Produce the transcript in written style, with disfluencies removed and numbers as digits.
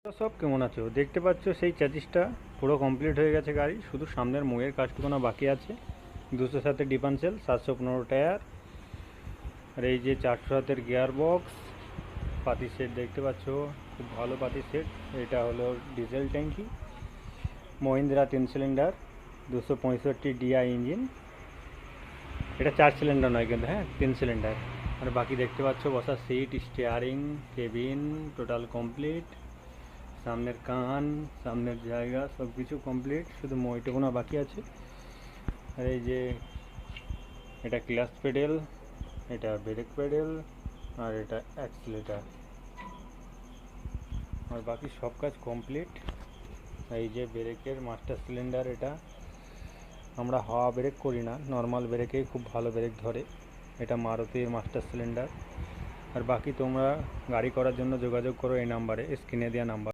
তো সব কেমন আছো? দেখতে পাচ্ছ সেই চ্যাসিসটা পুরো কমপ্লিট হয়ে গেছে গাড়ি, শুধু সামনের মুখের কাজটুকু না বাকি আছে। 207 ডিফারেন্সিয়াল, 715 টায়ার, আর এই যে 407 গিয়ার বক্স। পাতি সেট দেখতে পাচ্ছ, খুব ভালো পাতি সেট। এটা হলো ডিজেল ট্যাঙ্কি, মহিন্দ্রা 3 সিলিন্ডার, 265 ডিআই ইঞ্জিন। এটা 4 সিলিন্ডার নয় কিন্তু, হ্যাঁ 3 সিলিন্ডার। আর বাকি দেখতে পাচ্ছ বসার seat, steering, cabin total complete. সামনের কান, সামনের জায়গা সব কিছু কমপ্লিট, শুধু মইটুকু না বাকি আছে। আর এই যে এটা ক্লাচ পেডেল, এটা ব্রেক পেডেল, আর এটা অ্যাক্সিলেটার, আর বাকি সব কাজ কমপ্লিট। এই যে ব্রেকের মাস্টার সিলিন্ডার, এটা আমরা হাওয়া ব্রেক করি না, নর্মাল ব্রেকেই খুব ভালো ব্রেক ধরে। এটা মারুতির মাস্টার সিলিন্ডার। আর বাকি তোমরা গাড়ি করার জন্য যোগাযোগ করো এই নাম্বারে, স্ক্রিনে দেওয়া নাম্বার।